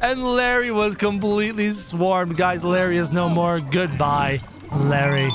and Larry was completely swarmed. Guys, Larry is no more. Goodbye, Larry.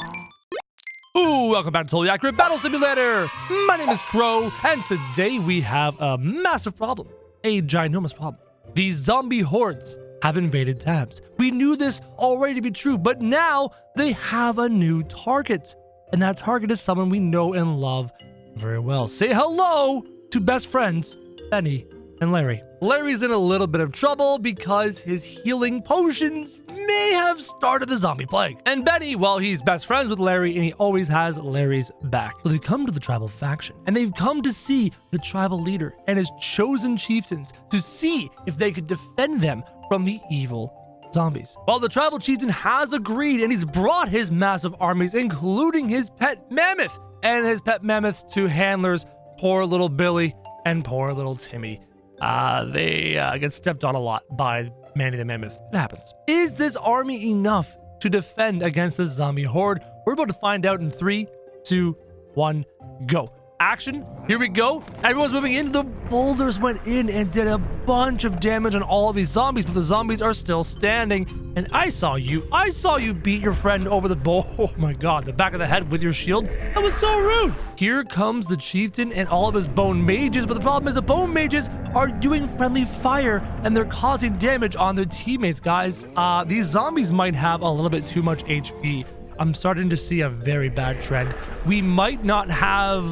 Ooh, welcome back to Totally Accurate Battle Simulator. My name is Crow, and today we have a massive problem. A ginormous problem. These zombie hordes have invaded Tabs. We knew this already to be true, but now they have a new target. And that target is someone we know and love very well. Say hello to best friends, Benny and Larry. Larry's in a little bit of trouble because his healing potions may have started the zombie plague. And Benny, well, he's best friends with Larry and he always has Larry's back. So they come to the tribal faction and they've come to see the tribal leader and his chosen chieftains to see if they could defend them from the evil zombies. Well, the tribal chieftain has agreed and he's brought his massive armies, including his pet mammoth and his pet mammoths to handlers, poor little Billy and poor little Timmy. They get stepped on a lot by Manny the Mammoth. It happens. Is this army enough to defend against this zombie horde? We're about to find out in 3, 2, 1, go. Action. Here we go. Everyone's moving in. The boulders went in and did a bunch of damage on all of these zombies, but the zombies are still standing. And I saw you beat your friend over the bowl. Oh my god, the back of the head with your shield. That was so rude. Here comes the chieftain and all of his bone mages, but the problem is the bone mages are doing friendly fire and they're causing damage on their teammates, guys. These zombies might have a little bit too much HP. I'm starting to see a very bad trend. We might not have,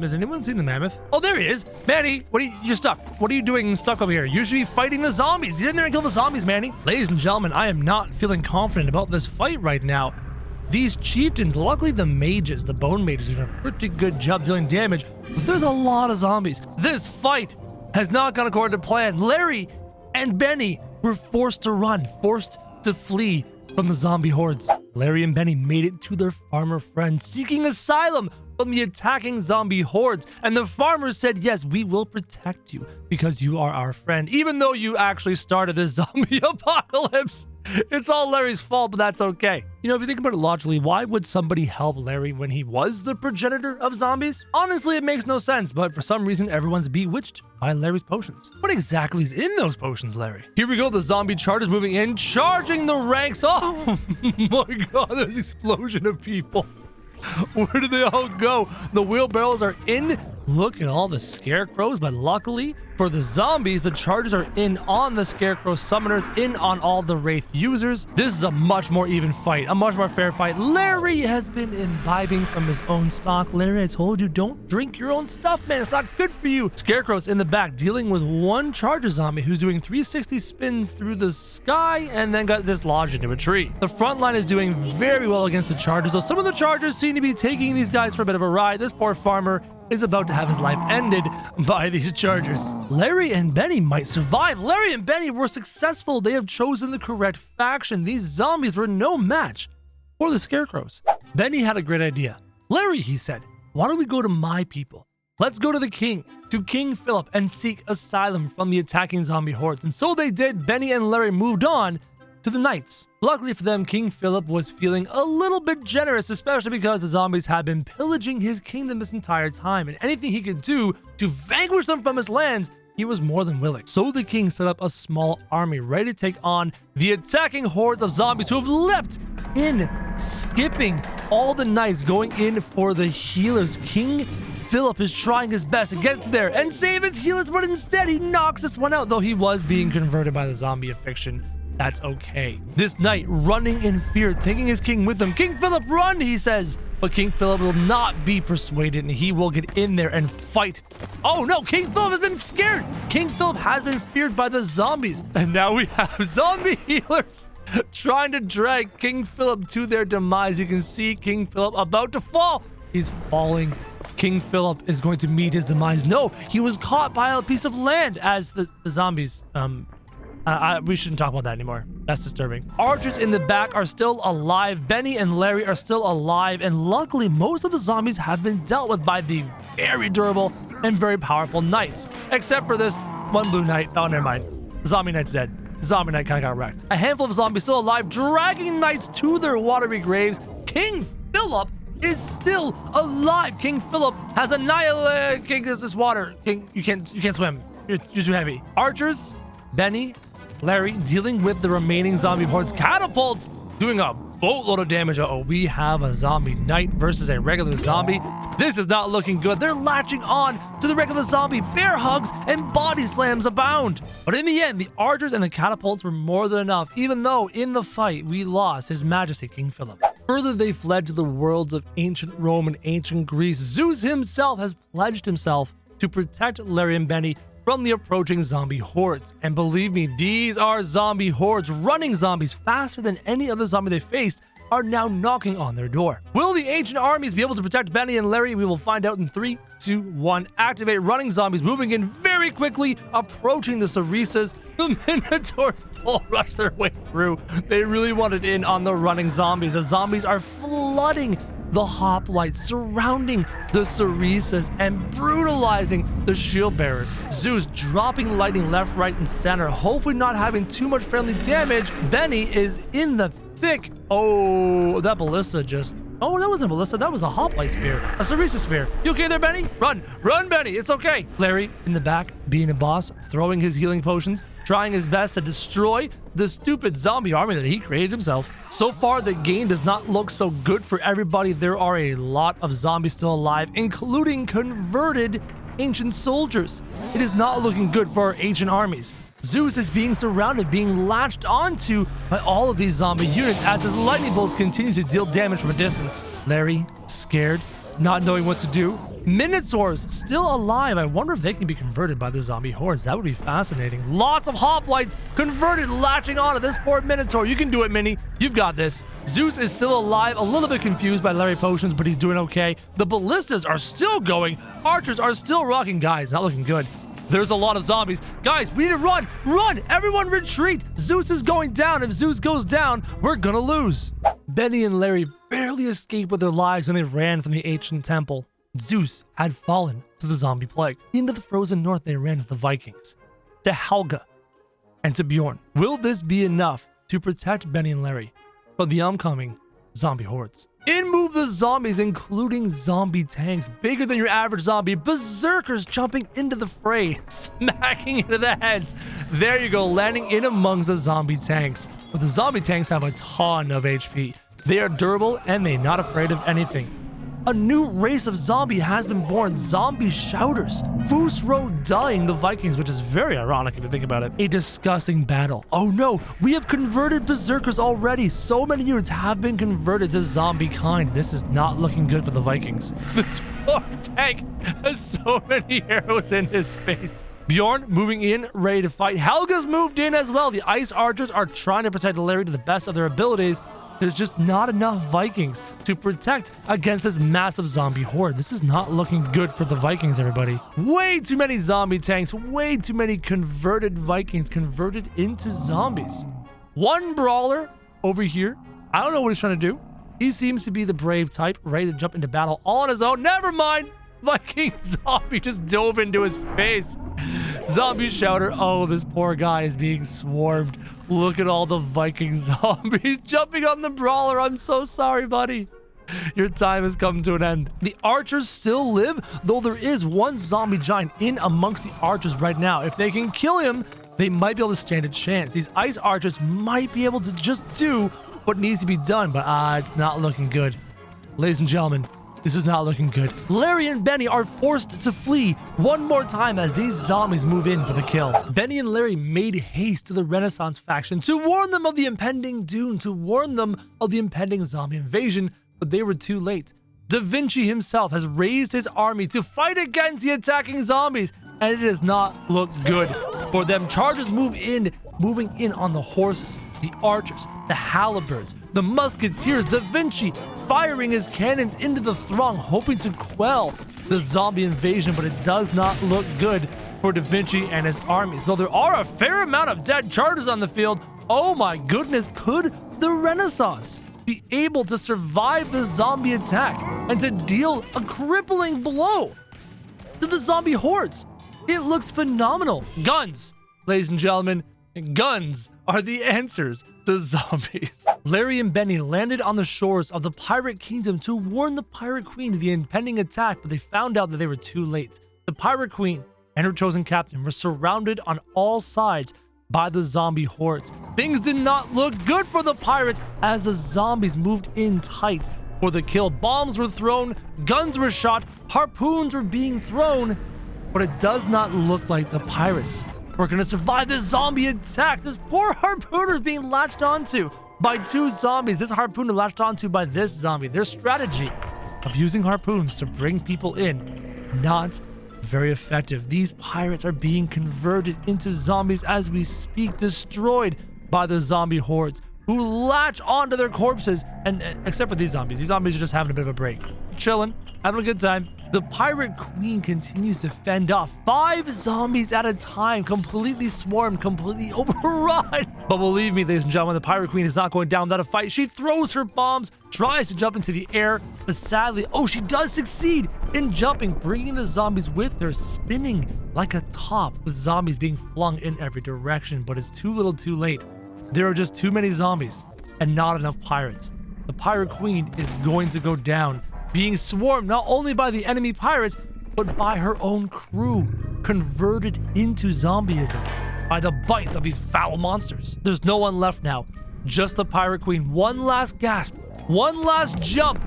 has anyone seen the mammoth? Oh, there he is. Manny, you're stuck. What are you doing stuck over here? You should be fighting the zombies. Get in there and kill the zombies, Manny. Ladies and gentlemen, I am not feeling confident about this fight right now. These chieftains, luckily the mages, the bone mages, are doing a pretty good job dealing damage, but there's a lot of zombies. This fight has not gone according to plan. Larry and Benny were forced to run, forced to flee from the zombie hordes. Larry and Benny made it to their farmer friend, seeking asylum from the attacking zombie hordes. And the farmers said, yes, we will protect you because you are our friend, even though you actually started this zombie apocalypse. It's all Larry's fault, but that's okay. You know, if you think about it logically, why would somebody help Larry when he was the progenitor of zombies? Honestly, it makes no sense, but for some reason, everyone's bewitched by Larry's potions. What exactly is in those potions, Larry? Here we go, the zombie charge is moving in, charging the ranks. Oh my god, there's an explosion of people. Where did they all go? The wheelbarrows are in. Look at all the scarecrows, but luckily for the zombies, the charges are in on the scarecrow summoners, in on all the wraith users. This is a much more even fight, a much more fair fight. Larry has been imbibing from his own stock. Larry, I told you, don't drink your own stuff, man. It's not good for you. Scarecrow's in the back dealing with one charger zombie who's doing 360 spins through the sky and then got dislodged into a tree. The front line is doing very well against the chargers, though some of the chargers seem to be taking these guys for a bit of a ride. This poor farmer is about to have his life ended by these chargers. Larry and Benny might survive. Larry and Benny were successful. They have chosen the correct faction. These zombies were no match for the scarecrows. Benny had a great idea. Larry, he said, why don't we go to my people? Let's go to the king, to King Philip, and seek asylum from the attacking zombie hordes. And so they did. Benny and Larry moved on to the knights. Luckily for them, King Philip was feeling a little bit generous, especially because the zombies had been pillaging his kingdom this entire time, and anything he could do to vanquish them from his lands, he was more than willing. So the king set up a small army ready to take on the attacking hordes of zombies who have leapt in, skipping all the knights, going in for the healers. King Philip is trying his best to get there and save his healers, but instead he knocks this one out, though he was being converted by the zombie affliction. That's okay. This knight running in fear, taking his king with him. King Philip, run, he says. But King Philip will not be persuaded and he will get in there and fight. Oh no, King Philip has been scared. King Philip has been feared by the zombies. And now we have zombie healers trying to drag King Philip to their demise. You can see King Philip about to fall. He's falling. King Philip is going to meet his demise. No, he was caught by a piece of land as the zombies, we shouldn't talk about that anymore. That's disturbing. Archers in the back are still alive. Benny and Larry are still alive. And luckily, most of the zombies have been dealt with by the very durable and very powerful knights. Except for this one blue knight. Oh, never mind. Zombie knight's dead. Zombie knight kind of got wrecked. A handful of zombies still alive, dragging knights to their watery graves. King Philip is still alive. King Philip has annihilated. King, is this water? King, you can't swim. You're too heavy. Archers, Benny, Larry, dealing with the remaining zombie horde's catapults, doing a boatload of damage. Uh-oh, we have a zombie knight versus a regular zombie. This is not looking good. They're latching on to the regular zombie. Bear hugs and body slams abound. But in the end, the archers and the catapults were more than enough, even though in the fight, we lost His Majesty King Philip. Further, they fled to the worlds of ancient Rome and ancient Greece. Zeus himself has pledged himself to protect Larry and Benny from the approaching zombie hordes. And believe me, these are zombie hordes. Running zombies faster than any other zombie they faced are now knocking on their door. Will the ancient armies be able to protect Benny and Larry? We will find out in 3, 2, 1. Activate running zombies, moving in very quickly, approaching the Sarisas. The Minotaurs bull rush their way through. They really wanted in on the running zombies. The zombies are flooding the hoplites, surrounding the Sarisas and brutalizing the shield bearers. Zeus dropping lightning left, right, and center, hopefully not having too much friendly damage. Benny is in the thick. Oh, that ballista just... Oh, that wasn't a ballista. That was a hoplite spear. A Sarisa spear. You okay there, Benny? Run. Run, Benny. It's okay. Larry in the back, being a boss, throwing his healing potions, trying his best to destroy the stupid zombie army that he created himself. So far, the game does not look so good for everybody. There are a lot of zombies still alive, including converted ancient soldiers. It is not looking good for our ancient armies. Zeus is being surrounded, being latched onto by all of these zombie units as his lightning bolts continue to deal damage from a distance. Larry, scared, not knowing what to do. Minotaurs still alive. I wonder if they can be converted by the zombie hordes. That would be fascinating. Lots of hoplites converted, latching onto this poor Minotaur. You can do it, Minnie. You've got this. Zeus is still alive, a little bit confused by Larry potions, but he's doing okay. The ballistas are still going. Archers are still rocking. Guys, not looking good. There's a lot of zombies. Guys, we need to run. Run. Everyone retreat. Zeus is going down. If Zeus goes down, we're gonna lose. Benny and Larry barely escaped with their lives when they ran from the ancient temple. Zeus had fallen to the zombie plague. Into the frozen north, they ran to the Vikings, to Helga, and to Bjorn. Will this be enough to protect Benny and Larry from the oncoming zombie hordes? In move the zombies, including zombie tanks, bigger than your average zombie, berserkers jumping into the fray, smacking into the heads. There you go, landing in amongst the zombie tanks. But the zombie tanks have a ton of HP. They are durable and they're not afraid of anything. A new race of zombie has been born, zombie shouters. Fusro dying the Vikings, which is very ironic if you think about it. A disgusting battle. Oh no, we have converted berserkers already. So many units have been converted to zombie kind. This is not looking good for the Vikings. This poor tank has so many arrows in his face. Bjorn moving in, ready to fight. Helga's moved in as well. The ice archers are trying to protect Larry to the best of their abilities. There's just not enough Vikings to protect against this massive zombie horde. This is not looking good for the Vikings, everybody. Way too many zombie tanks, way too many converted Vikings converted into zombies. One brawler over here. I don't know what he's trying to do. He seems to be the brave type, ready to jump into battle all on his own. Never mind. Viking zombie just dove into his face. Zombie shouter. Oh, this poor guy is being swarmed. Look at all the Viking zombies jumping on the brawler. I'm so sorry, buddy. Your time has come to an end. The archers still live, though there is one zombie giant in amongst the archers right now. If they can kill him, they might be able to stand a chance. These ice archers might be able to just do what needs to be done, but it's not looking good. Ladies and gentlemen, this is not looking good. Larry and Benny are forced to flee one more time as these zombies move in for the kill. Benny and Larry made haste to the Renaissance faction to warn them of the impending doom, to warn them of the impending zombie invasion, but they were too late. Da Vinci himself has raised his army to fight against the attacking zombies, and it does not look good for them. Chargers moving in on the horses, the archers, the halberds, the musketeers. Da Vinci firing his cannons into the throng, hoping to quell the zombie invasion, but it does not look good for Da Vinci and his armies. Though there are a fair amount of dead chargers on the field, oh my goodness, could the Renaissance be able to survive the zombie attack and to deal a crippling blow to the zombie hordes? It looks phenomenal. Guns, ladies and gentlemen, guns are the answers to zombies. Larry and Benny landed on the shores of the Pirate Kingdom to warn the Pirate Queen of the impending attack, but they found out that they were too late. The Pirate Queen and her chosen captain were surrounded on all sides by the zombie hordes. Things did not look good for the pirates as the zombies moved in tight for the kill. Bombs were thrown, guns were shot, harpoons were being thrown, but it does not look like the pirates were going to survive this zombie attack. This poor harpooner is being latched onto by two zombies. This harpooner latched onto by this zombie. Their strategy of using harpoons to bring people in, not very effective. These pirates are being converted into zombies as we speak, destroyed by the zombie hordes who latch onto their corpses. And except for these zombies are just having a bit of a break, chilling, having a good time. The pirate queen continues to fend off 5 zombies at a time, completely swarmed, completely overrun. But believe me, ladies and gentlemen, the pirate queen is not going down without a fight. She throws her bombs, tries to jump into the air, but sadly, she does succeed in jumping, bringing the zombies with her, spinning like a top, with zombies being flung in every direction. But it's too little too late. There are just too many zombies and not enough pirates. The pirate queen is going to go down, being swarmed not only by the enemy pirates, but by her own crew, converted into zombieism by the bites of these foul monsters. There's no one left now, just the pirate queen. One last gasp, one last jump,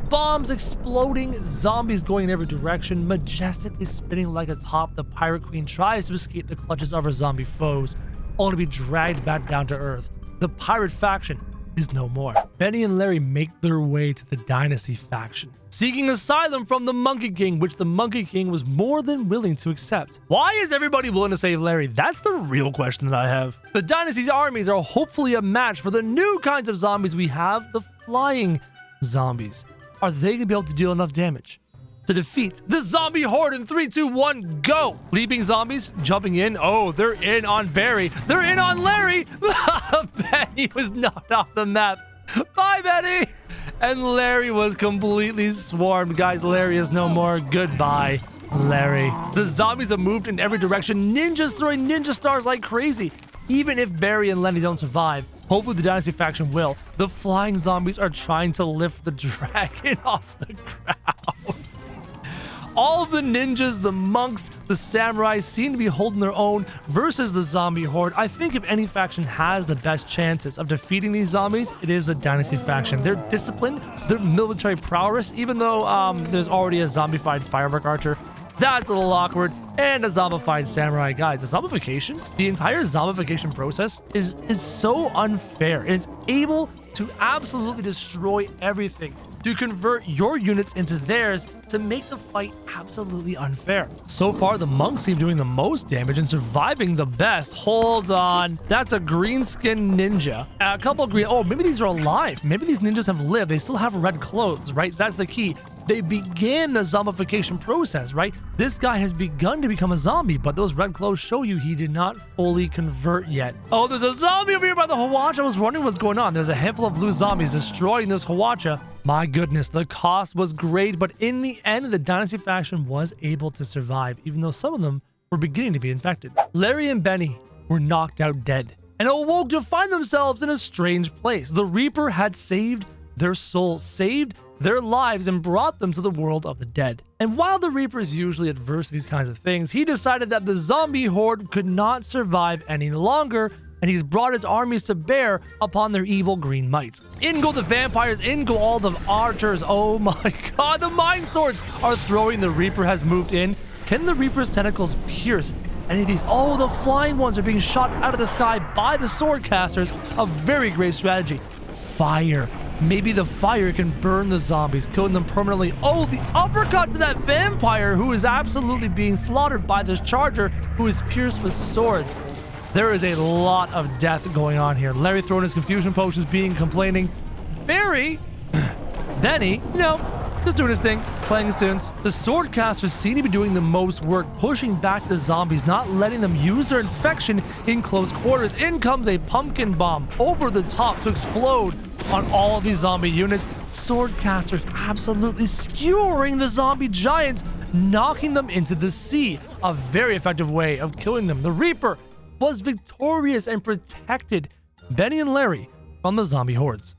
bombs exploding, zombies going in every direction, majestically spinning like a top. The pirate queen tries to escape the clutches of her zombie foes, only to be dragged back down to earth. The pirate faction is no more. Benny and Larry make their way to the Dynasty faction, seeking asylum from the Monkey King, which the Monkey King was more than willing to accept. Why is everybody willing to save Larry? That's the real question that I have. The Dynasty's armies are hopefully a match for the new kinds of zombies we have, the flying zombies. Are they gonna be able to deal enough damage to defeat the zombie horde in 3, 2, 1, go? Leaping zombies, jumping in. They're in on Barry. They're in on Larry. Benny was knocked off the map. Bye, Benny. And Larry was completely swarmed. Guys, Larry is no more. Goodbye, Larry. The zombies have moved in every direction. Ninjas throwing ninja stars like crazy. Even if Barry and Lenny don't survive, hopefully the Dynasty faction will. The flying zombies are trying to lift the dragon off the ground. All the ninjas, the monks, the samurais seem to be holding their own versus the zombie horde. I think if any faction has the best chances of defeating these zombies, it is the Dynasty faction. Their discipline, their military prowess, even though there's already a zombified firework archer, that's a little awkward, and a zombified samurai. Guys, the zombification, the entire zombification process is so unfair. It's able to absolutely destroy everything, to convert your units into theirs, to make the fight absolutely unfair. So far, the monks seem doing the most damage and surviving the best. Hold on. That's a green skin ninja. A couple green. Maybe these are alive. Maybe these ninjas have lived. They still have red clothes, right? That's the key. They began the zombification process, right? This guy has begun to become a zombie, but those red clothes show you he did not fully convert yet. There's a zombie over here by the Hwacha. I was wondering what's going on. There's a handful of blue zombies destroying this Hwacha. My goodness, the cost was great, but in the end, the Dynasty faction was able to survive, even though some of them were beginning to be infected. Larry and Benny were knocked out dead and awoke to find themselves in a strange place. The Reaper had saved their souls, saved their lives, and brought them to the world of the dead. And while the Reaper is usually adverse to these kinds of things, he decided that the zombie horde could not survive any longer, and he's brought his armies to bear upon their evil green might. In go the vampires, in go all the archers. Oh my god, the mind swords are throwing. The Reaper has moved in. Can the Reaper's tentacles pierce any of these? The flying ones are being shot out of the sky by the sword casters. A very great strategy. Fire. Maybe the fire can burn the zombies, killing them permanently. The uppercut to that vampire who is absolutely being slaughtered by this charger who is pierced with swords. There is a lot of death going on here. Larry throwing his confusion potions, complaining. Barry, Benny, just doing his thing, playing his tunes. The swordcasters seem to be doing the most work, pushing back the zombies, not letting them use their infection in close quarters. In comes a pumpkin bomb over the top to explode on all of these zombie units. Swordcasters absolutely skewering the zombie giants, knocking them into the sea. A very effective way of killing them. The Reaper was victorious and protected Benny and Larry from the zombie hordes.